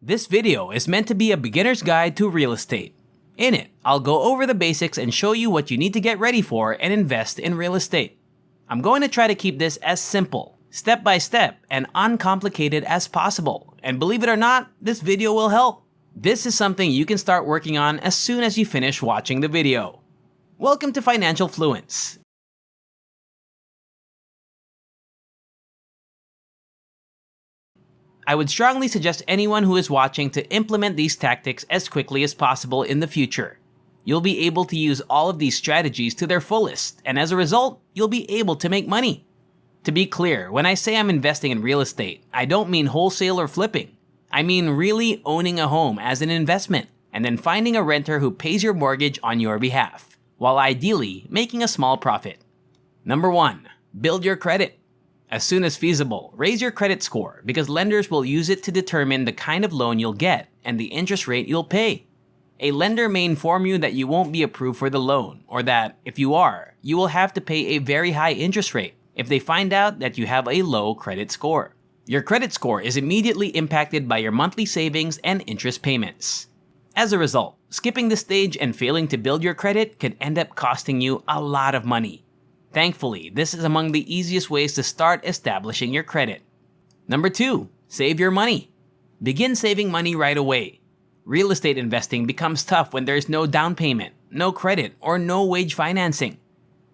This video is meant to be a beginner's guide to real estate. In it, I'll go over the basics and show you what you need to get ready for and invest in real estate. I'm going to try to keep this as simple, step by step, and uncomplicated as possible. And believe it or not, this video will help. This is something you can start working on as soon as you finish watching the video. Welcome to Financial Fluence. I would strongly suggest anyone who is watching to implement these tactics as quickly as possible in the future. You'll be able to use all of these strategies to their fullest, and as a result, you'll be able to make money. To be clear, when I say I'm investing in real estate, I don't mean wholesale or flipping. I mean really owning a home as an investment, and then finding a renter who pays your mortgage on your behalf, while ideally making a small profit. Number 1. Build your credit. As soon as feasible, raise your credit score because lenders will use it to determine the kind of loan you'll get and the interest rate you'll pay. A lender may inform you that you won't be approved for the loan, or that, if you are, you will have to pay a very high interest rate if they find out that you have a low credit score. Your credit score is immediately impacted by your monthly savings and interest payments. As a result, skipping this stage and failing to build your credit could end up costing you a lot of money. Thankfully, this is among the easiest ways to start establishing your credit. Number 2. Save your money. Begin saving money right away. Real estate investing becomes tough when there's no down payment, no credit, or no wage financing.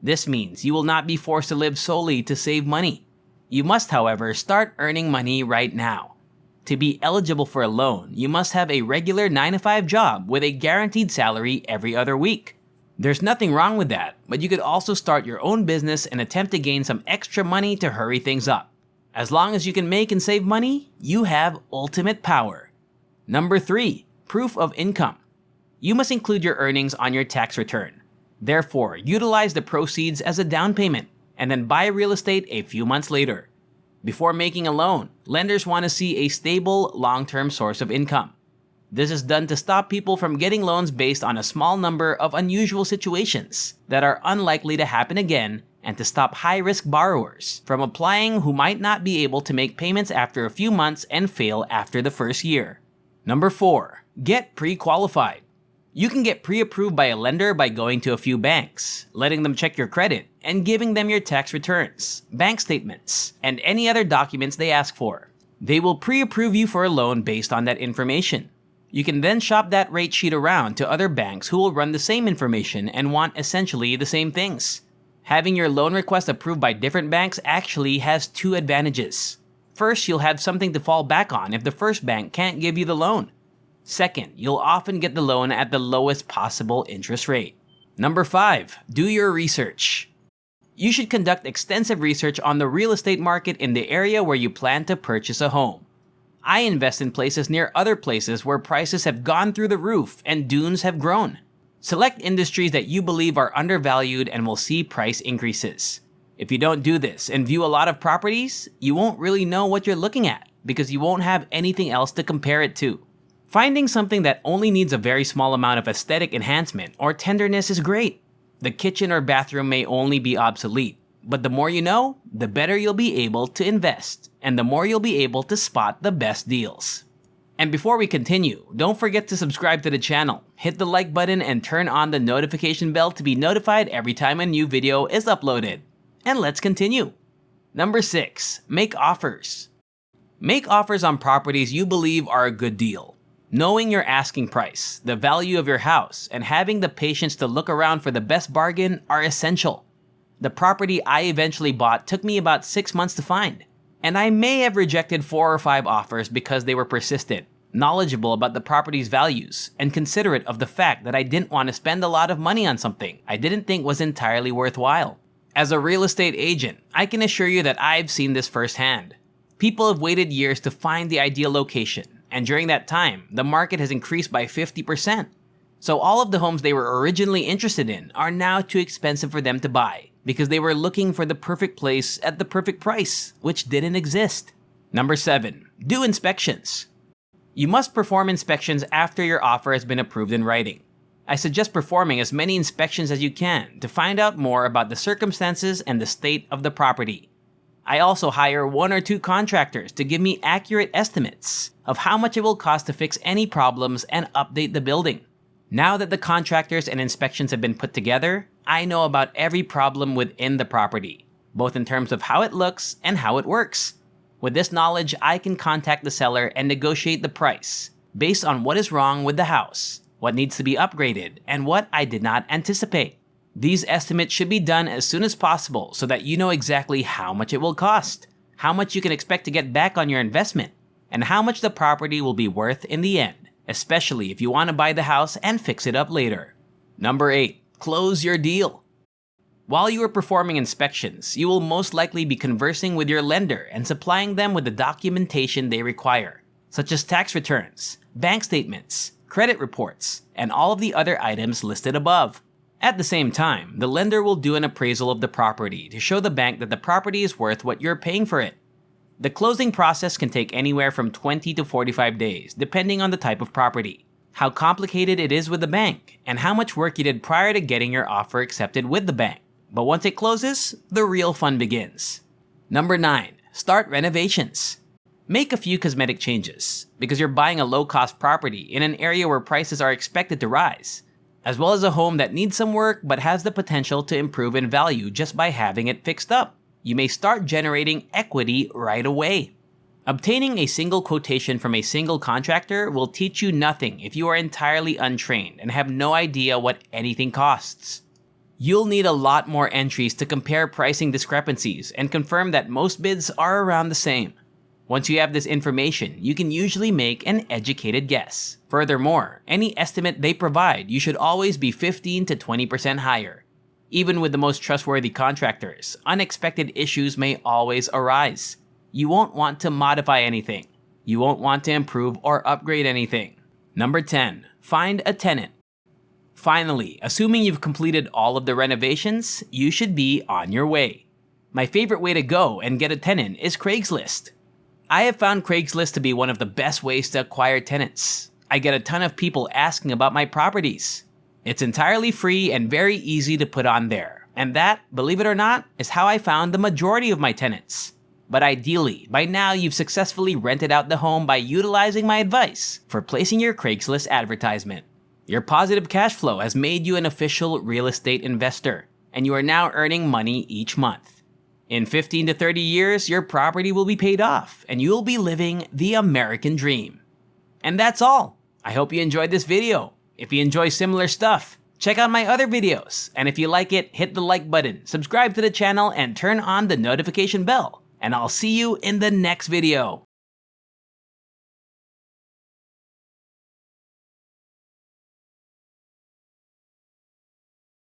This means you will not be forced to live solely to save money. You must, however, start earning money right now. To be eligible for a loan, you must have a regular 9-to-5 job with a guaranteed salary every other week. There's nothing wrong with that, but you could also start your own business and attempt to gain some extra money to hurry things up. As long as you can make and save money, you have ultimate power. Number 3. Proof of income. You must include your earnings on your tax return. Therefore, utilize the proceeds as a down payment and then buy real estate a few months later. Before making a loan, lenders want to see a stable, long-term source of income. This is done to stop people from getting loans based on a small number of unusual situations that are unlikely to happen again, and to stop high-risk borrowers from applying who might not be able to make payments after a few months and fail after the first year. Number 4. Get pre-qualified. You can get pre-approved by a lender by going to a few banks, letting them check your credit, and giving them your tax returns, bank statements, and any other documents they ask for. They will pre-approve you for a loan based on that information. You can then shop that rate sheet around to other banks who will run the same information and want essentially the same things. Having your loan request approved by different banks actually has 2 advantages. First, you'll have something to fall back on if the first bank can't give you the loan. Second, you'll often get the loan at the lowest possible interest rate. Number 5. Do your research. You should conduct extensive research on the real estate market in the area where you plan to purchase a home. I invest in places near other places where prices have gone through the roof and dunes have grown. Select industries that you believe are undervalued and will see price increases. If you don't do this and view a lot of properties, you won't really know what you're looking at because you won't have anything else to compare it to. Finding something that only needs a very small amount of aesthetic enhancement or tenderness is great. The kitchen or bathroom may only be obsolete, but the more you know, the better you'll be able to invest, and the more you'll be able to spot the best deals. And before we continue, don't forget to subscribe to the channel, hit the like button, and turn on the notification bell to be notified every time a new video is uploaded. And let's continue. Number 6. Make offers. Make offers on properties you believe are a good deal. Knowing your asking price, the value of your house, and having the patience to look around for the best bargain are essential. The property I eventually bought took me about 6 months to find, and I may have rejected 4 or 5 offers because they were persistent, knowledgeable about the property's values, and considerate of the fact that I didn't want to spend a lot of money on something I didn't think was entirely worthwhile. As a real estate agent, I can assure you that I've seen this firsthand. People have waited years to find the ideal location, and during that time, the market has increased by 50%. So all of the homes they were originally interested in are now too expensive for them to buy, because they were looking for the perfect place at the perfect price, which didn't exist. Number 7. Do inspections. You must perform inspections after your offer has been approved in writing. I suggest performing as many inspections as you can to find out more about the circumstances and the state of the property. I also hire 1 or 2 contractors to give me accurate estimates of how much it will cost to fix any problems and update the building. Now that the contractors and inspections have been put together, I know about every problem within the property, both in terms of how it looks and how it works. With this knowledge, I can contact the seller and negotiate the price based on what is wrong with the house, what needs to be upgraded, and what I did not anticipate. These estimates should be done as soon as possible so that you know exactly how much it will cost, how much you can expect to get back on your investment, and how much the property will be worth in the end, especially if you want to buy the house and fix it up later. Number 8. Close your deal. While you are performing inspections, you will most likely be conversing with your lender and supplying them with the documentation they require, such as tax returns, bank statements, credit reports, and all of the other items listed above. At the same time, the lender will do an appraisal of the property to show the bank that the property is worth what you're paying for it. The closing process can take anywhere from 20 to 45 days, depending on the type of property, how complicated it is with the bank, and how much work you did prior to getting your offer accepted with the bank. But once it closes, the real fun begins. Number 9. Start renovations. Make a few cosmetic changes, because you're buying a low-cost property in an area where prices are expected to rise, as well as a home that needs some work but has the potential to improve in value just by having it fixed up. You may start generating equity right away. Obtaining a single quotation from a single contractor will teach you nothing if you are entirely untrained and have no idea what anything costs. You'll need a lot more entries to compare pricing discrepancies and confirm that most bids are around the same. Once you have this information, you can usually make an educated guess. Furthermore, any estimate they provide, you should always be 15 to 20% higher. Even with the most trustworthy contractors, unexpected issues may always arise. You won't want to modify anything. You won't want to improve or upgrade anything. Number 10. Find a tenant. Finally, assuming you've completed all of the renovations, you should be on your way. My favorite way to go and get a tenant is Craigslist. I have found Craigslist to be one of the best ways to acquire tenants. I get a ton of people asking about my properties. It's entirely free and very easy to put on there. And that, believe it or not, is how I found the majority of my tenants. But ideally, by now you've successfully rented out the home by utilizing my advice for placing your Craigslist advertisement. Your positive cash flow has made you an official real estate investor, and you are now earning money each month. In 15 to 30 years, your property will be paid off, and you'll be living the American dream. And that's all. I hope you enjoyed this video. If you enjoy similar stuff, check out my other videos. And if you like it, hit the like button, subscribe to the channel, and turn on the notification bell. And I'll see you in the next video.